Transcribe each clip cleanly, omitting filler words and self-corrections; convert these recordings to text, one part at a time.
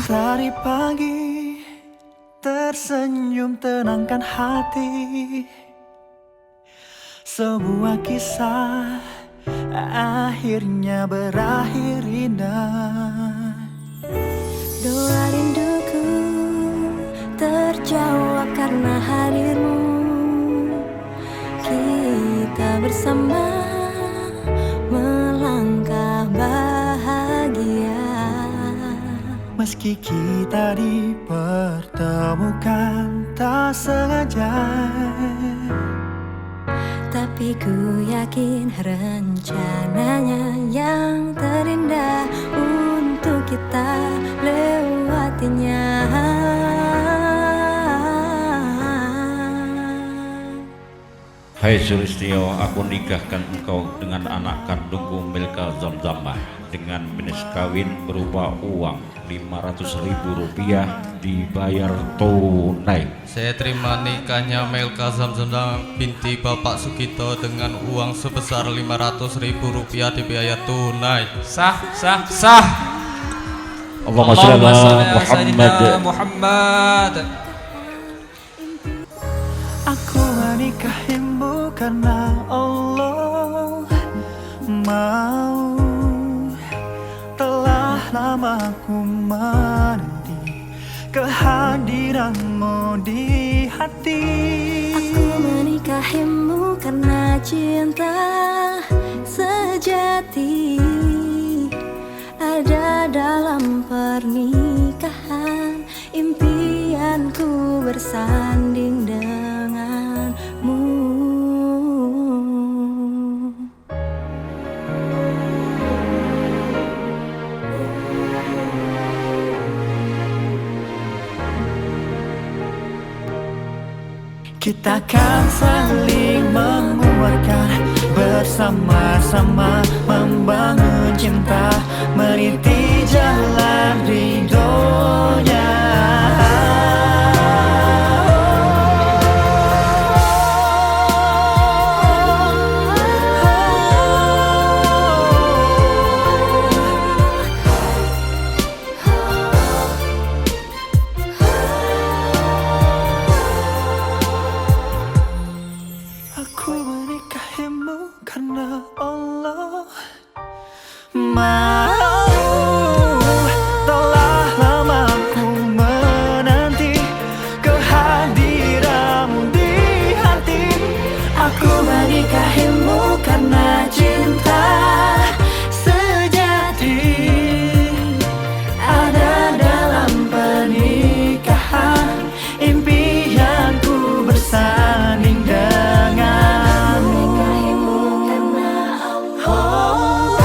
Mentari pagi tersenyum tenangkan hati. Sebuah kisah akhirnya berakhir indah. Doa rinduku terjawab karena hadirmu. Kita bersama melangkah bahagia. Meski kita dipertemukan tak sengaja, tapi ku yakin rencananya yang terindah untuk kita lewatinya. Hai Sulistyo, aku nikahkan engkau dengan anak kandungku Milka Zamzamah dengan minus kawin berupa uang 500.000 rupiah dibayar tunai. Saya terima nikahnya Milka Zamzamah binti Bapak Sugito dengan uang sebesar 500.000 rupiah dibayar tunai. Sah, sah, sah. Allahumma sholli ala Muhammad. aku menikahimu karena Allah mau. Telah lama ku menanti kehadiranmu di hati. Aku menikahimu karena cinta sejati ada dalam pernikahan. Impianku bersanding denganmu. Kita akan saling menguatkan, bersama-sama membangun cinta, meniti jalan ridhonya. Aku menikahimu karena Allah mau. Telah lama ku menanti kehadiranmu di hati. Aku menikahimu karena cinta sejati ada dalam pernikahan. Impianku bersanding denganmu. Menikahimu karena Allah.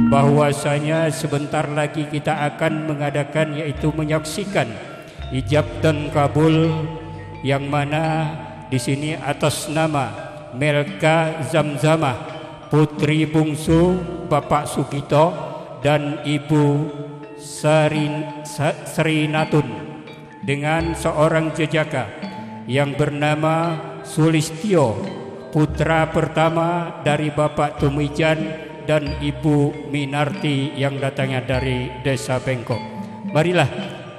bahwasanya sebentar lagi kita akan mengadakan, yaitu menyaksikan ijab dan kabul, yang mana di sini atas nama Melka Zamzamah, putri bungsu Bapak Sugito dan Ibu Serinatun, dengan seorang jejaka yang bernama Sulistyo, putra pertama dari Bapak Tumijan dan Ibu Minarti yang datangnya dari Desa Bengkok. Marilah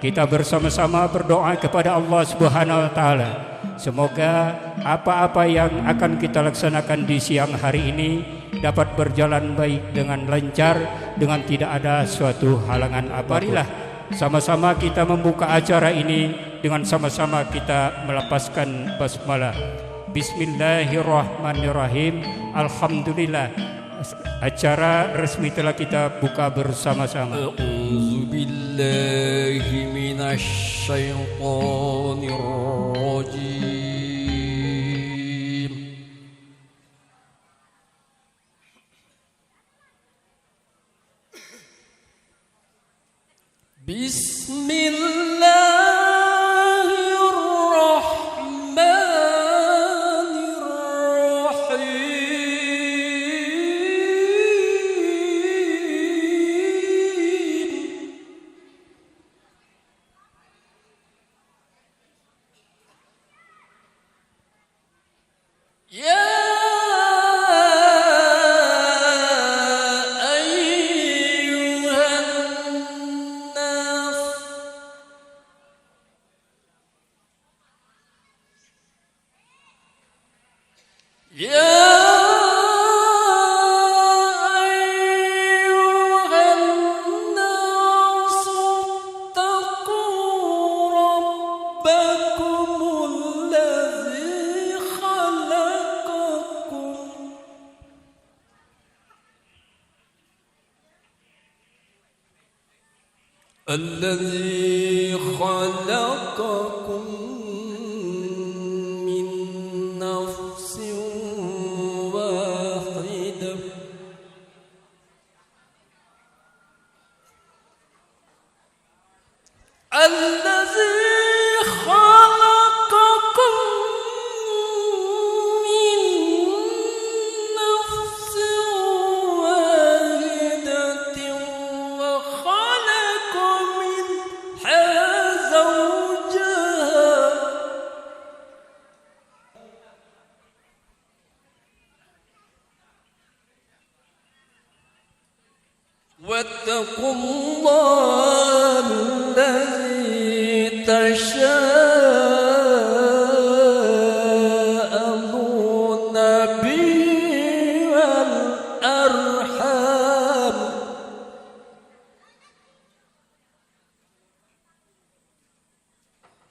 kita bersama-sama berdoa kepada Allah Subhanahu wa taala. Semoga apa-apa yang akan kita laksanakan di siang hari ini dapat berjalan baik dengan lancar, dengan tidak ada suatu halangan apapun. Marilah sama-sama kita membuka acara ini dengan sama-sama kita melepaskan basmalah. Bismillahirrahmanirrahim. Alhamdulillah, acara resmi telah kita buka bersama-sama. A'udzu billahi minasy syaithanir rajim. الذي خلقكم من نفس واحدة واتقوا الله الذي تساءلون به والأرحام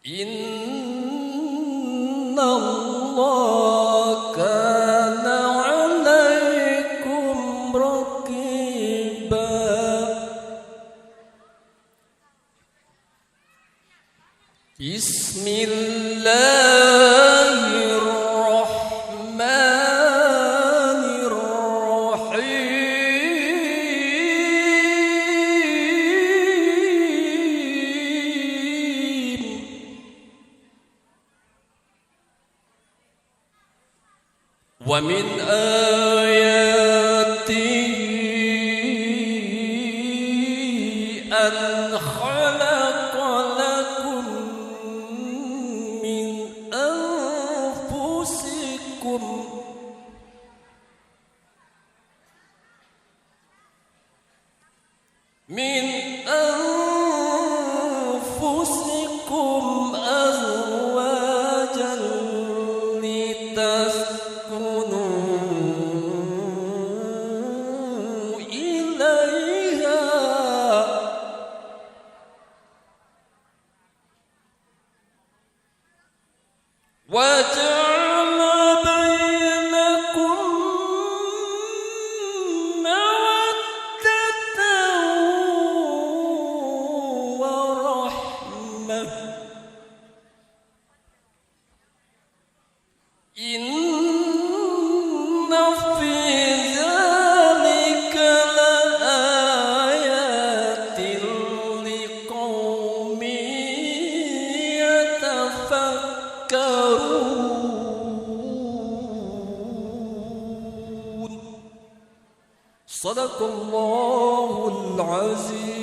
إن الله كان عليكم رقيبا. بسم الله الرحمن الرحيم. ومن آياته أن خلق لكم من أنفسكم أزواجا لتسكنوا إليها وجعل بينكم مودة ورحمة. إن في ذلك لآيات Sadaqallahul azim.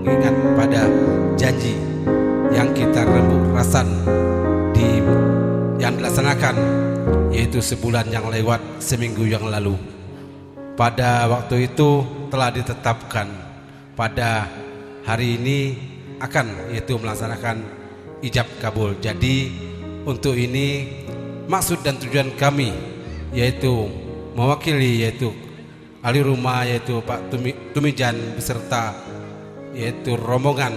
Mengingat pada janji yang kita rembuk rasan yang dilaksanakan, yaitu sebulan yang lewat, seminggu yang lalu. Pada waktu itu telah ditetapkan pada hari ini akan yaitu melaksanakan ijab kabul. Jadi untuk ini maksud dan tujuan kami yaitu mewakili yaitu ahli rumah yaitu Pak Tumijan beserta yaitu rombongan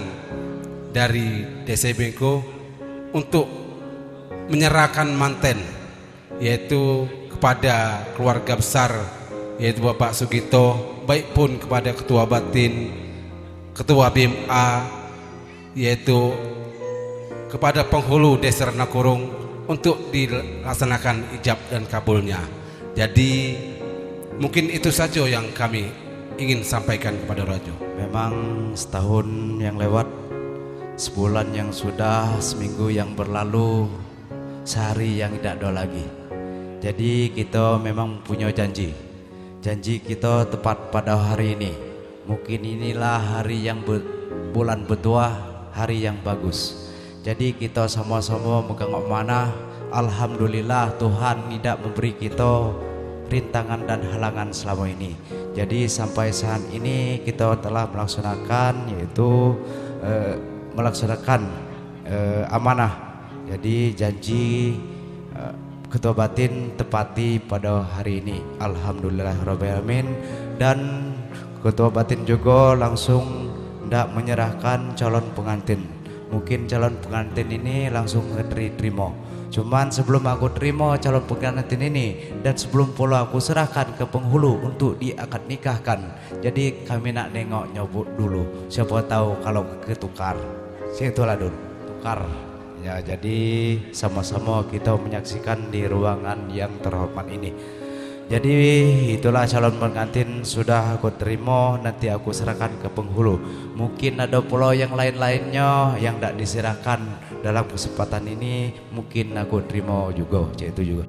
dari Desa Bengko untuk menyerahkan manten yaitu kepada keluarga besar yaitu Bapak Sugito, baik pun kepada Ketua Batin, Ketua BMA, yaitu kepada penghulu Desa Renakurung untuk dilaksanakan ijab dan kabulnya. Jadi mungkin itu saja yang kami ingin sampaikan kepada Rajo. Memang setahun yang lewat, sebulan yang sudah, seminggu yang berlalu, sehari yang tidak ada lagi. Jadi kita memang punya janji kita tepat pada hari ini. Mungkin inilah hari yang bulan bertuah, hari yang bagus. Jadi kita sama-sama megang amanah. Alhamdulillah Tuhan tidak memberi kita rintangan dan halangan selama ini. Jadi sampai saat ini kita telah melaksanakan yaitu melaksanakan amanah. Jadi janji Ketua Batin tepati pada hari ini. Alhamdulillahirrahmanirrahim. Dan Ketua Batin juga langsung hendak menyerahkan calon pengantin. Mungkin calon pengantin ini langsung diterima. Cuman sebelum aku terima calon pengantin ini dan sebelum pula aku serahkan ke penghulu untuk diakad nikahkan, jadi kami nak nengok nyobot dulu. Siapa tahu kalau ketukar, situlah dulu tukar. Ya, jadi sama-sama kita menyaksikan di ruangan yang terhormat ini. Jadi itulah calon pengantin sudah aku terima, nanti aku serahkan ke penghulu. Mungkin ada pula yang lain-lainnya yang tidak diserahkan dalam kesempatan ini, mungkin aku terima juga, itu juga.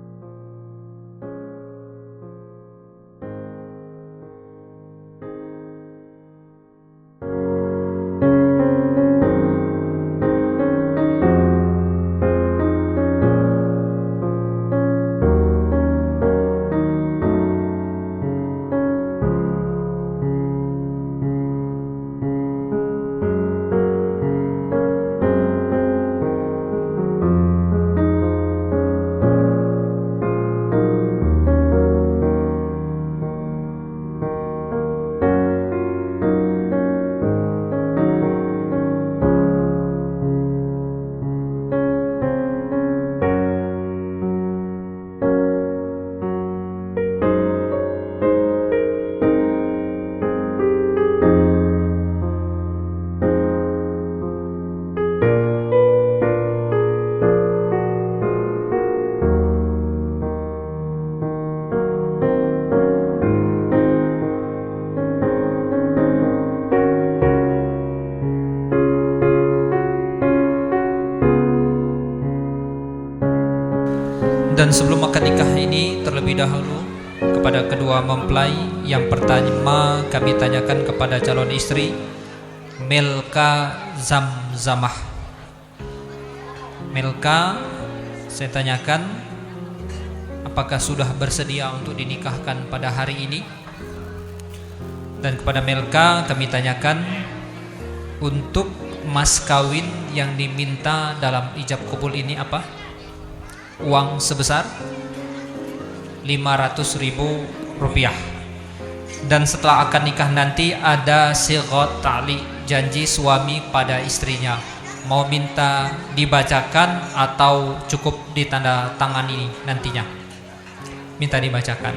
Dan sebelum akad nikah ini terlebih dahulu kepada kedua mempelai, yang pertama kami tanyakan kepada calon istri Melka Zamzamah. Melka, saya tanyakan apakah sudah bersedia untuk dinikahkan pada hari ini? Dan kepada Melka kami tanyakan untuk mas kawin yang diminta dalam ijab kabul ini apa? Uang sebesar Rp500.000. Dan setelah akad nikah nanti ada sighat ta'liq, janji suami pada istrinya. Mau minta dibacakan atau cukup ditanda tangani nantinya? Minta dibacakan.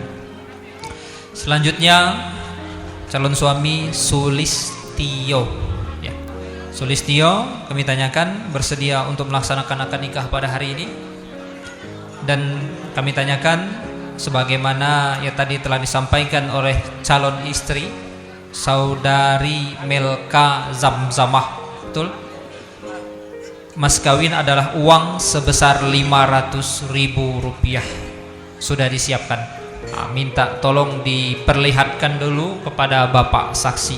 Selanjutnya calon suami Sulistio. Ya. Sulistio, kami tanyakan bersedia untuk melaksanakan akad nikah pada hari ini. Dan kami tanyakan sebagaimana yang tadi telah disampaikan oleh calon istri saudari Melka Zamzamah, betul? Mas kawin adalah uang sebesar Rp500.000 sudah disiapkan. Nah, minta tolong diperlihatkan dulu kepada bapak saksi.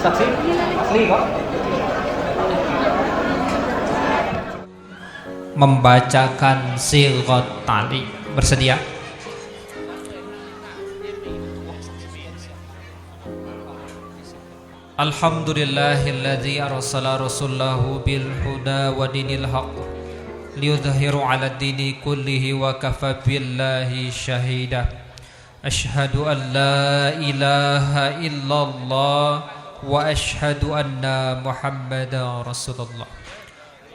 Saksi asli kok. Membacakan sighat ta'liq, bersedia? Alhamdulillahilladzi arsala rasulahu bil huda wa dinil haqq liyudhhiru 'ala ad-dini kullihi wa kafa billahi syahida. Asyhadu an la ilaha illallah wa asyhadu anna Muhammadar Rasulullah.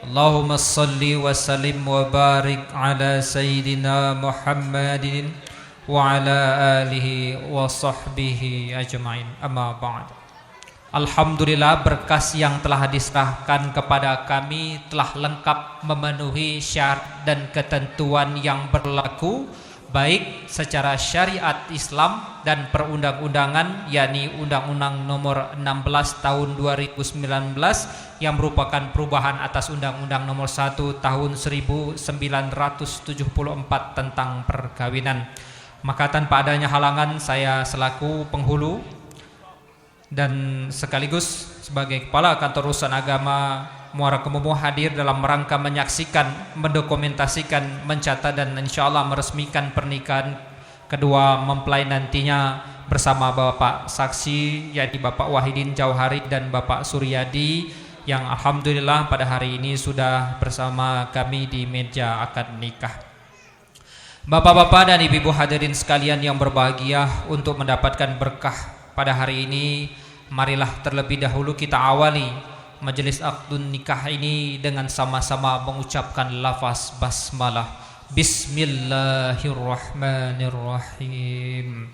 Allahumma salli wa sallim wa barik ala sayyidina Muhammadin wa ala alihi wa sahbihi ajma'in. Amma ba'd. Alhamdulillah, berkas yang telah diserahkan kepada kami telah lengkap memenuhi syarat dan ketentuan yang berlaku baik secara syariat Islam dan perundang-undangan, yakni Undang-Undang Nomor 16 Tahun 2019 yang merupakan perubahan atas Undang-Undang Nomor 1 Tahun 1974 tentang perkawinan. Maka tanpa adanya halangan, saya selaku penghulu dan sekaligus sebagai Kepala Kantor Urusan Agama Muara Kemumu hadir dalam rangka menyaksikan, mendokumentasikan, mencatat dan insyaallah meresmikan pernikahan kedua mempelai nantinya bersama Bapak saksi, yaitu Bapak Wahidin Jauhari dan Bapak Suryadi yang alhamdulillah pada hari ini sudah bersama kami di meja akad nikah. Bapak-bapak dan ibu-ibu hadirin sekalian yang berbahagia, untuk mendapatkan berkah pada hari ini, marilah terlebih dahulu kita awali majelis akdun nikah ini dengan sama-sama mengucapkan lafaz basmalah. Bismillahirrahmanirrahim.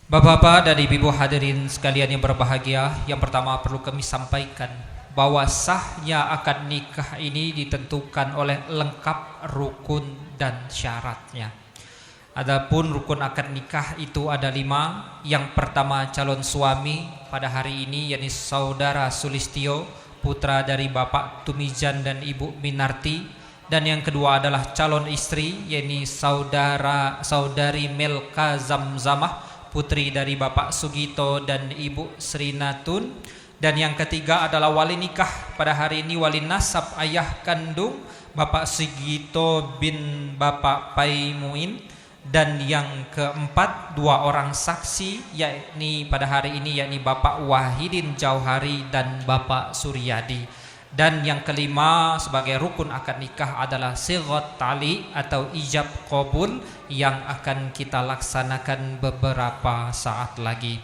Bapak-bapak dan ibu-ibu hadirin sekalian yang berbahagia, yang pertama perlu kami sampaikan bahwa sahnya akad nikah ini ditentukan oleh lengkap rukun dan syaratnya. Adapun rukun akad nikah itu ada 5. Yang pertama, calon suami pada hari ini yakni saudara Sulistio, putra dari Bapak Tumijan dan Ibu Minarti. Dan yang kedua adalah calon istri yakni saudari Melka Zamzamah, putri dari Bapak Sugito dan Ibu Srinatun. Dan yang ketiga adalah wali nikah pada hari ini, wali nasab ayah kandung Bapak Sugito bin Bapak Paimuin. Dan yang keempat, 2 orang saksi yakni pada hari ini yakni Bapak Wahidin Jauhari dan Bapak Suryadi. Dan yang kelima sebagai rukun akad nikah adalah sighat ta'liq atau ijab qabul yang akan kita laksanakan beberapa saat lagi.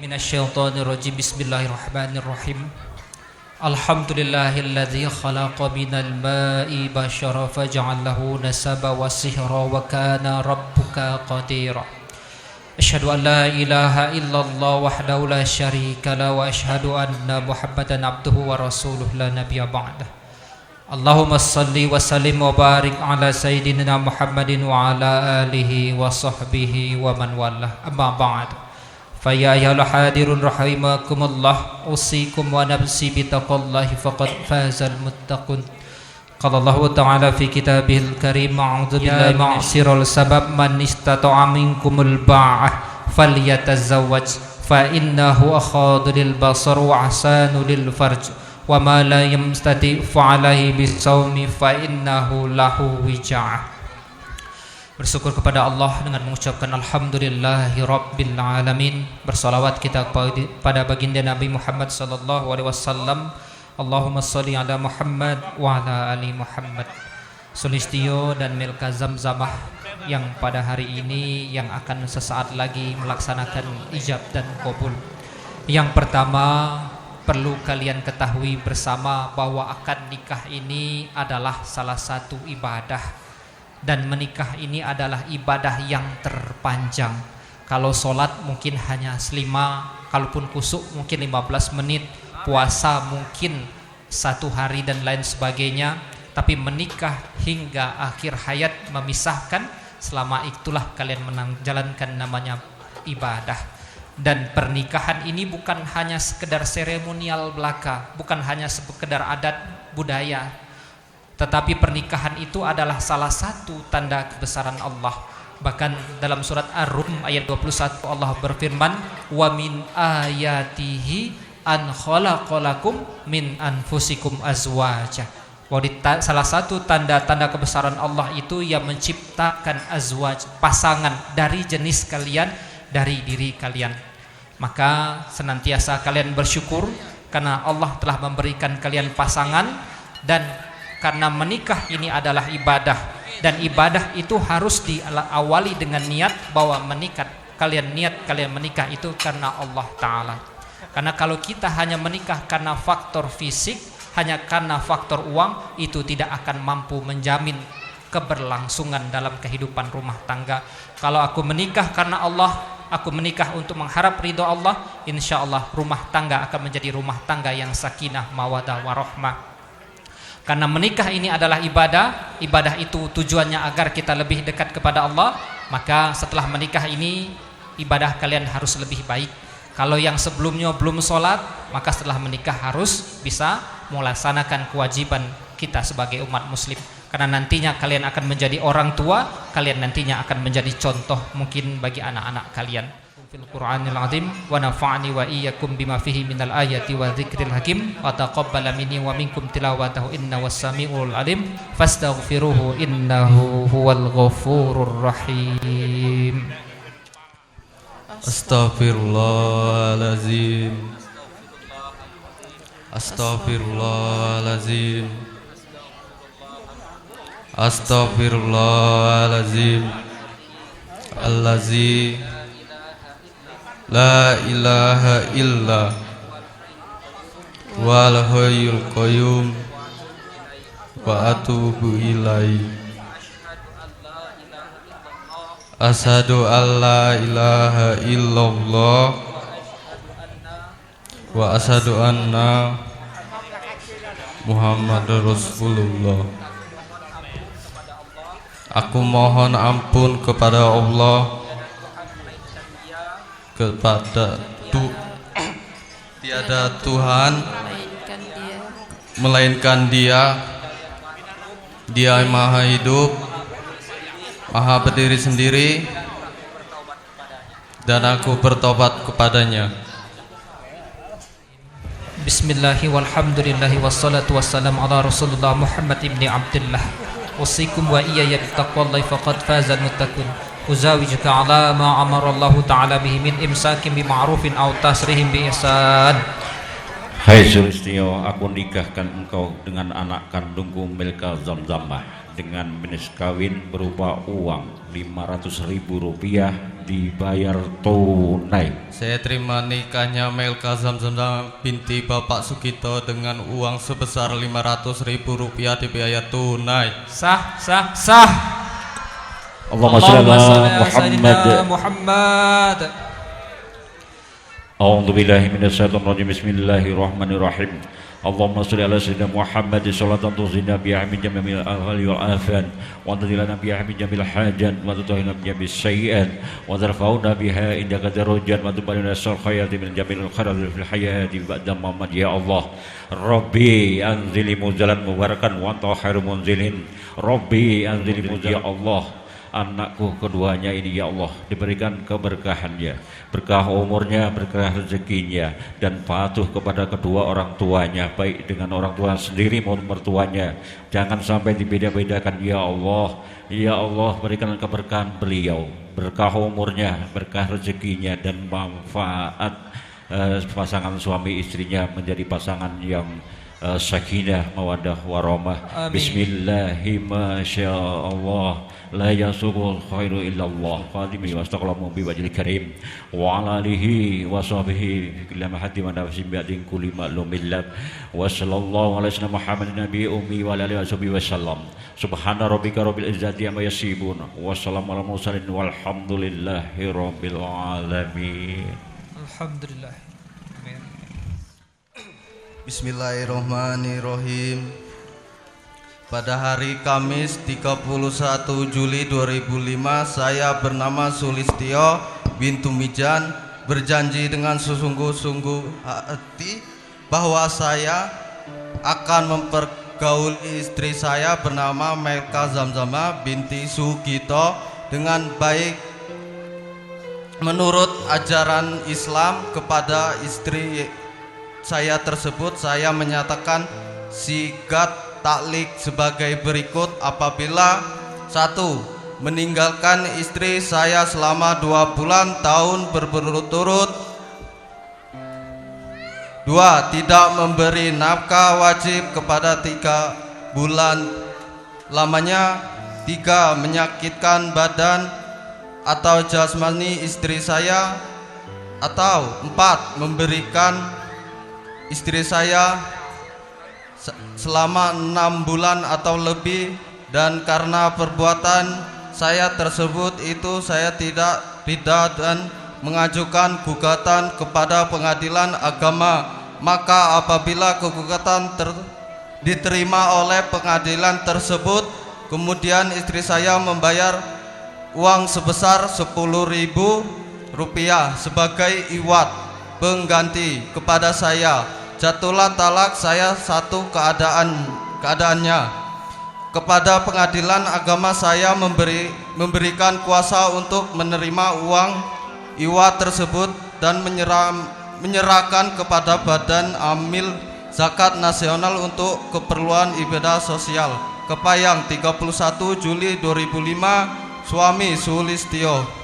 Minasyaitonirrajim. Bismillahirrahmanirrahim. Alhamdulillahilladzi khalaqa minal ma'i bashara faja'alahu nasaba wa sihra wa kana rabbuka qadira. Asyhadu an la ilaha illallah wahdahu la syarika la wa asyhadu anna Muhammadan abduhu wa rasuluh la nabiyya ba'dah. Allahumma salli wa sallim wa barik ala sayyidina Muhammadin wa ala alihi wa sahbihi wa man walah. Amma ba'd. Faya ayyuhal hadirun rahimakumullah, usikum wa nafsi bitaqwallahi faqad fazal muttaqun. Qala Allah Ta'ala fi kitabihil karim, a'udzu billahi ma'sirul sabab man istata'a minkumul ba'ah falyatazawwaj fa innahu akhadhu lil basar wa ahsanu lil farj wa ma la yamstati fa alaihi bisawmi fa innahu lahu wija'ah. Bersyukur kepada Allah dengan mengucapkan alhamdulillahi rabbil alamin. Bersalawat kita pada baginda Nabi Muhammad sallallahu alaihi wasallam. Allahumma sholli ala Muhammad wa ala ali Muhammad. Sulistio dan Milka Zamzamah yang pada hari ini yang akan sesaat lagi melaksanakan ijab dan qabul. Yang pertama, perlu kalian ketahui bersama bahwa akad nikah ini adalah salah satu ibadah. Dan menikah ini adalah ibadah yang terpanjang. Kalau sholat mungkin hanya 5, kalaupun kusuk mungkin 15 menit, puasa mungkin 1 hari dan lain sebagainya. Tapi menikah hingga akhir hayat memisahkan, selama itulah kalian menjalankan namanya ibadah. Dan pernikahan ini bukan hanya sekedar seremonial belaka, bukan hanya sekedar adat budaya, tetapi pernikahan itu adalah salah satu tanda kebesaran Allah. Bahkan dalam surat Ar-Rum ayat 21 Allah berfirman, wa min ayatihi an khalaqalakum min anfusikum azwaja. Salah satu tanda-tanda kebesaran Allah itu yang menciptakan azwaj, pasangan dari jenis kalian, dari diri kalian. Maka senantiasa kalian bersyukur karena Allah telah memberikan kalian pasangan, dan karena menikah ini adalah ibadah, dan ibadah itu harus diawali dengan niat bahwa kalian menikah itu karena Allah Ta'ala. Karena kalau kita hanya menikah karena faktor fisik, hanya karena faktor uang, itu tidak akan mampu menjamin keberlangsungan dalam kehidupan rumah tangga. Kalau aku menikah karena Allah, aku menikah untuk mengharap ridho Allah, insya Allah rumah tangga akan menjadi rumah tangga yang sakinah, mawadah, warahmah. Karena menikah ini adalah ibadah, ibadah itu tujuannya agar kita lebih dekat kepada Allah, maka setelah menikah ini ibadah kalian harus lebih baik. Kalau yang sebelumnya belum sholat, maka setelah menikah harus bisa melaksanakan kewajiban kita sebagai umat muslim. Karena nantinya kalian akan menjadi orang tua, kalian nantinya akan menjadi contoh mungkin bagi anak-anak kalian. Fil Qur'anil Azim wa nafa'ani wa iyyakum bima fihi minal ayati wa dzikril hakim wa taqabbala minni wa minkum tilawatahu innahu was-sami'ul alim fastaghfiruhu innahu huwal ghafurur rahim. Astaghfirullahalazim. Astaghfirullahalazim. Astaghfirullahalazim. Allazi la ilaha illa wal hayyul qayyum wa atubu ilaihi. Asyhadu an la ilaha illallah wa asyhadu anna Muhammadar Rasulullah. Aku mohon ampun kepada Allah, kepada tiada Tuhan melainkan Dia. Dia Maha Hidup, Maha berdiri sendiri, dan aku bertobat kepadanya. Bismillahi walhamdulillahi wassalatu wassalamu ala Rasulullah Muhammad ibni Abdullah. Usikum wa iyaya bittaqwallahi faqad fazal muttaqun. Uzawijuka ala ma amara Allah Ta'ala bihi min imsakin bima'rufin aw tasrihim bi ihsan. Hai Sulistio, aku nikahkan engkau dengan anak kandungku Milka Zamzamah dengan minus kawin berupa uang 500.000 rupiah dibayar tunai. Saya terima nikahnya Milka Zamzamah binti Bapak Sugito dengan uang sebesar 500.000 rupiah dibayar tunai. Sah, sah, sah. Allahumma sholli ala Muhammad. A'udzu billahi minasyaitonir rajim. Bismillahirrahmanirrahim. Allahumma sholli ala sayyidina Muhammad sallallahu tuzina biha min jamil al-ghali wal afan wa tadilana biha min jamil hajat wa tutahina biha bis sayyi'at wa tarfa'una biha indaka darajat wa tubalina sal khayati min jamil al-khair fil hayati ba'da Muhammad ya Allah. Rabbi anzili munzalan mubarakan wa anta khairu munzilin. Rabbi anzili munzalan ya Allah. Anakku keduanya ini ya Allah diberikan keberkahannya, berkah umurnya, berkah rezekinya, dan patuh kepada kedua orang tuanya, baik dengan orang tua sendiri maupun mertuanya. Jangan sampai dibeda-bedakan ya Allah. Ya Allah, berikan keberkahan beliau, berkah umurnya, berkah rezekinya, dan manfaat pasangan suami istrinya menjadi pasangan yang sakinah mawaddah warahmah. Bismillahirrahmanirrahim. La yasubul khairu illallah Fadimi wa astaglamu biwajil karim wa ala alihi wa sahbihi Kilama hati wa nafsim bi'adin kulli ma'lumillab wa sallallahu ala sayyidina Muhammadin nabi ummi wa ala alihi wa sahbihi wa sallam. Subhana rabbika rabbil izzati amma yasibun wa salamun ala mursalin walhamdulillahi rabbil alamin. Alhamdulillah. Amin. Bismillahirrahmanirrahim. Pada hari Kamis 31 Juli 2005 saya bernama Sulistio bin Tumijan berjanji dengan sesungguh-sungguh hati bahwa saya akan mempergauli istri saya bernama Melka Zamzama binti Sugito dengan baik menurut ajaran Islam. Kepada istri saya tersebut saya menyatakan sigat taklik sebagai berikut. Apabila 1. Meninggalkan istri saya selama 2 bulan tahun berturut-turut. 2. Tidak memberi nafkah wajib kepada 3 bulan lamanya. 3. Menyakitkan badan atau jasmani istri saya. Atau 4. Memberikan istri saya selama 6 bulan atau lebih. Dan karena perbuatan saya tersebut itu saya tidak dan mengajukan gugatan kepada pengadilan agama. Maka apabila gugatan diterima oleh pengadilan tersebut, kemudian istri saya membayar uang sebesar Rp10.000 sebagai iwat pengganti kepada saya. Jatuhlah talak saya satu keadaannya. Kepada pengadilan agama saya memberikan kuasa untuk menerima uang iwat tersebut dan menyerahkan kepada Badan Amil Zakat Nasional untuk keperluan ibadah sosial. Kepayang 31 Juli 2005. Suami Sulistio.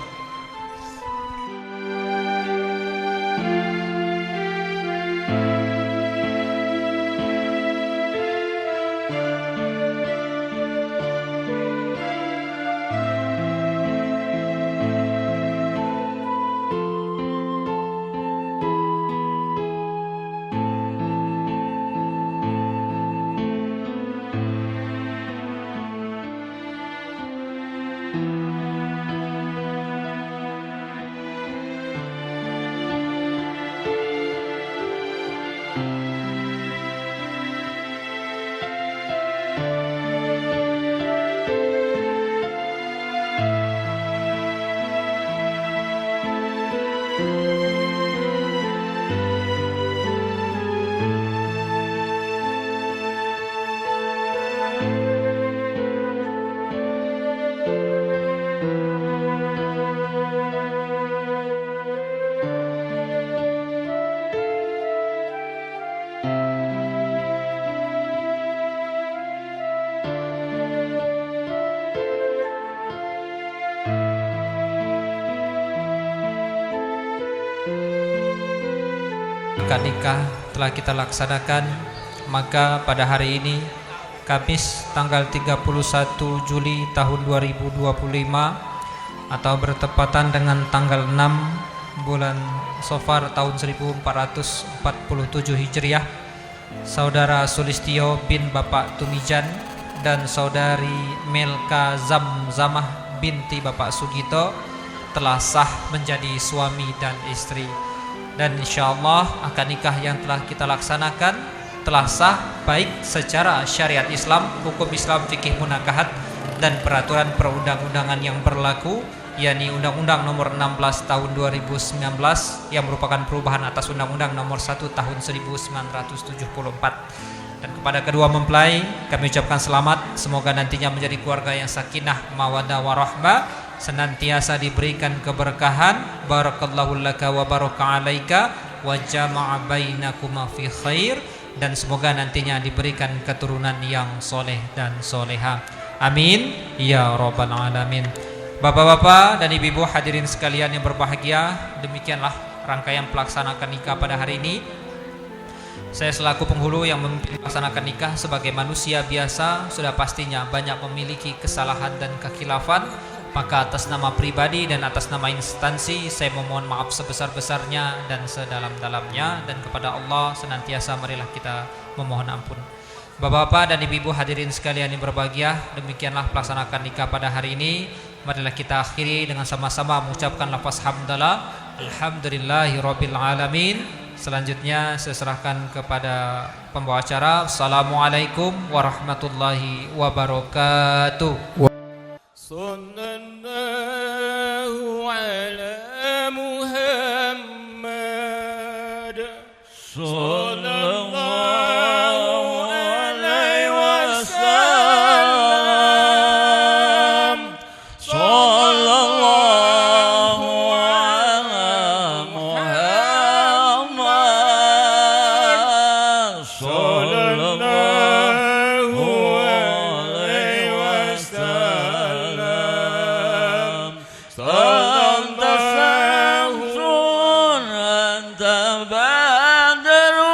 Akad nikah telah kita laksanakan, maka pada hari ini Kamis tanggal 31 Juli tahun 2025 atau bertepatan dengan tanggal 6 bulan Safar tahun 1447 Hijriah, Saudara Sulistio bin Bapak Tumijan dan Saudari Melka Zamzamah binti Bapak Sugito telah sah menjadi suami dan istri. Dan insyaallah akad nikah yang telah kita laksanakan telah sah baik secara syariat Islam, hukum Islam, fikih munakahat, dan peraturan perundang-undangan yang berlaku, yakni Undang-Undang Nomor 16 Tahun 2019 yang merupakan perubahan atas Undang-Undang Nomor 1 Tahun 1974. Dan kepada kedua mempelai kami ucapkan selamat, semoga nantinya menjadi keluarga yang sakinah, mawaddah warahmah, senantiasa diberikan keberkahan. Barakallahu laka wa baraka alaika wa jama'a bainakuma fi khair, dan semoga nantinya diberikan keturunan yang soleh dan soleha. Amin ya rabbal alamin. Bapak-bapak dan ibu-ibu hadirin sekalian yang berbahagia, demikianlah rangkaian pelaksanaan nikah pada hari ini. Saya selaku penghulu yang melaksanakan nikah sebagai manusia biasa, sudah pastinya banyak memiliki kesalahan dan kekhilafan. Maka atas nama pribadi dan atas nama instansi, saya memohon maaf sebesar-besarnya dan sedalam-dalamnya, dan kepada Allah senantiasa marilah kita memohon ampun. Bapak-bapak dan ibu-ibu hadirin sekalian yang berbahagia, demikianlah pelaksanaan nikah pada hari ini. Marilah kita akhiri dengan sama-sama mengucapkan lafaz hamdalah, alhamdulillahirabbil alamin. Selanjutnya saya serahkan kepada pembawa acara. Assalamualaikum warahmatullahi wabarakatuh. Sallallahu ala Muhammad. Sallallahu alaihi wasallam. Sallallahu ala Muhammad. Sallallahu alaihi wasallam. Anta samsun, anta badrun,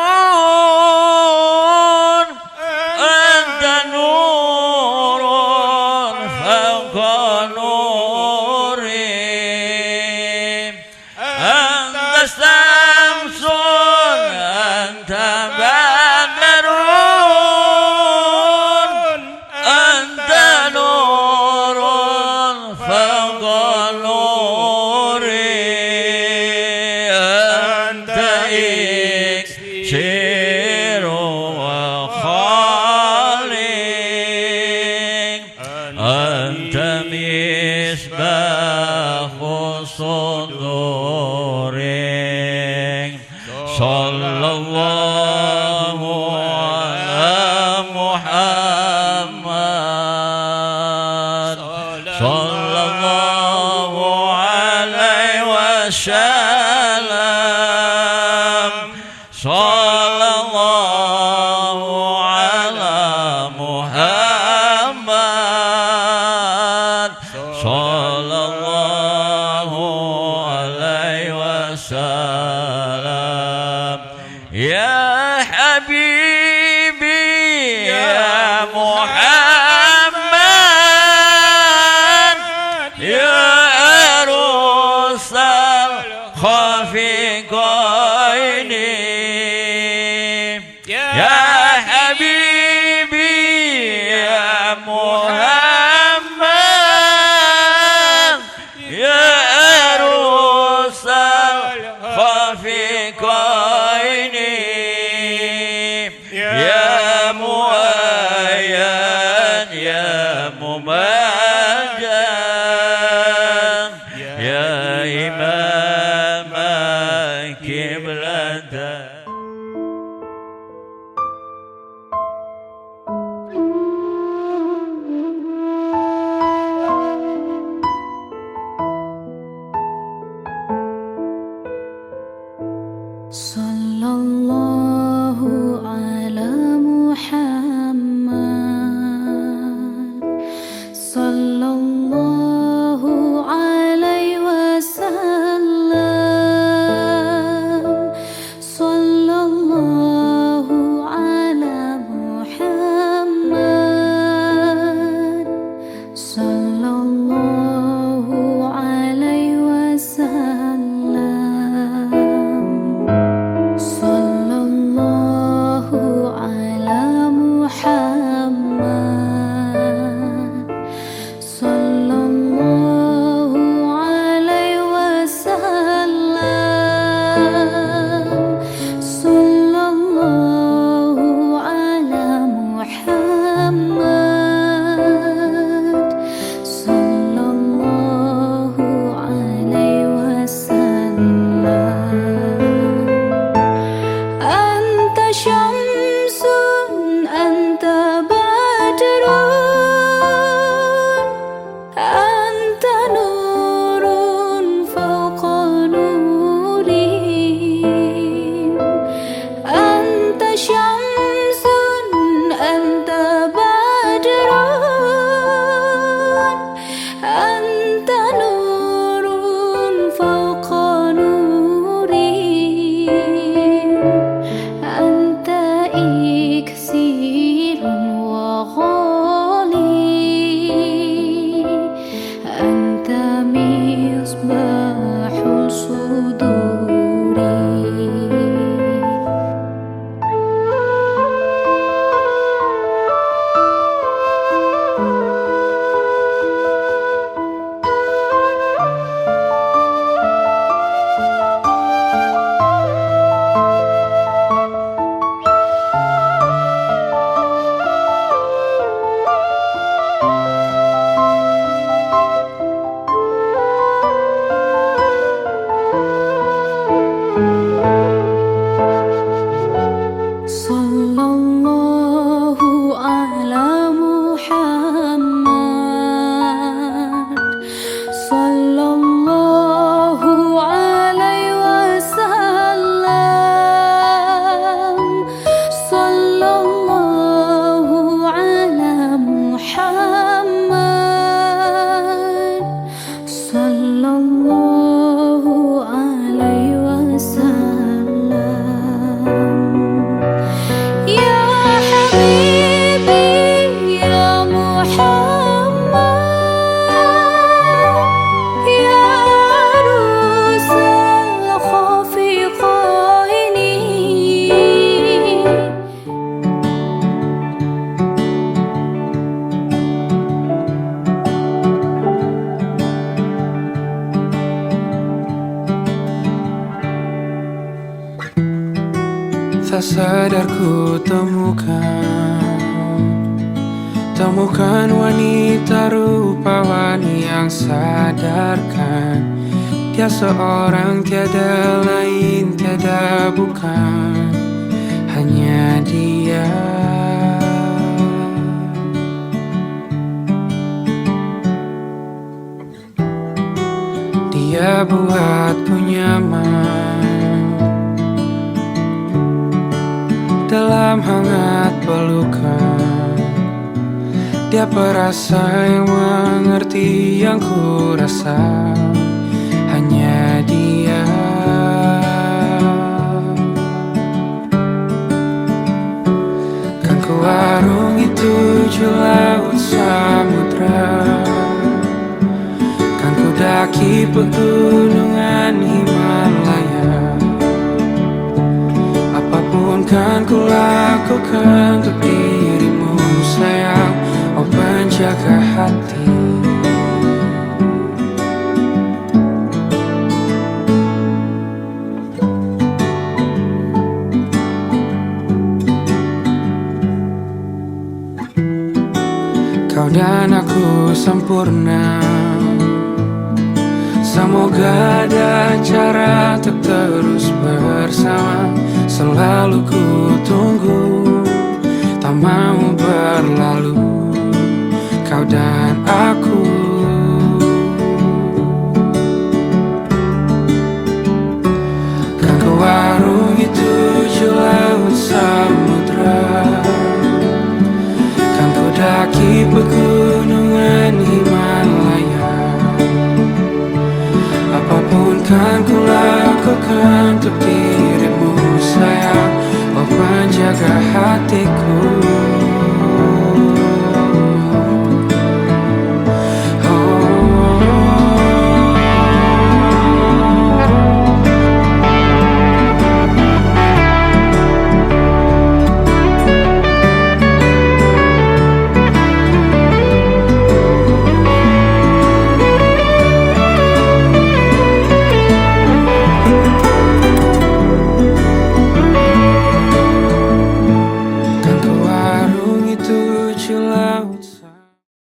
anta nurun fawqa nuri. Anta samsun, anta badrun, anta nurun fawqa nuri. Anta iksiru wa khaliq. Anta misbahu sudurin. Sallallahu ala Muhammad. Sallallahu alaihi wasallam. Sallallahu ala Muhammad. Sallallahu alaihi wasallam. Ya habibi ya Muhammad, ya arusal khafiqaini. Ya habibi ya Muhammad, ya arusal khafiqaini. Ya muayyan ya mumajjan, ya imam kiblatan. Sallallahu ala Muhammad. Sallallahu alaihi wasallam. Sallallahu ala Muhammad. Sallallahu alaihi wasallam. Sallallahu ala Muhammad. Sallallahu alaihi wasallam. Sallallahu غالي أنت مصباح الصدور Tak sadar ku temukan wanita rupawan yang sadarkan dia seorang tiada lain tiada bukan hanya dia. Dia buatku nyaman dalam hangat pelukan. Dia perasa yang mengerti yang ku rasa hanya dia. Kan ku arungi 7 laut samudra, kan ku daki pegunungan Himalaya. Apapun kan ku lakukan untuk dirimu sayang, oh penjaga hati. Kau dan aku sempurna, semoga ada cara untuk terus bersama. Selalu ku tunggu, tak mau berlalu, kau dan aku. Kan ku arungi 7 laut samudra, kan ku daki pegunungan Himalaya. Apapun kan ku lakukan untuk dirimu sayang, oh penjaga hatiku.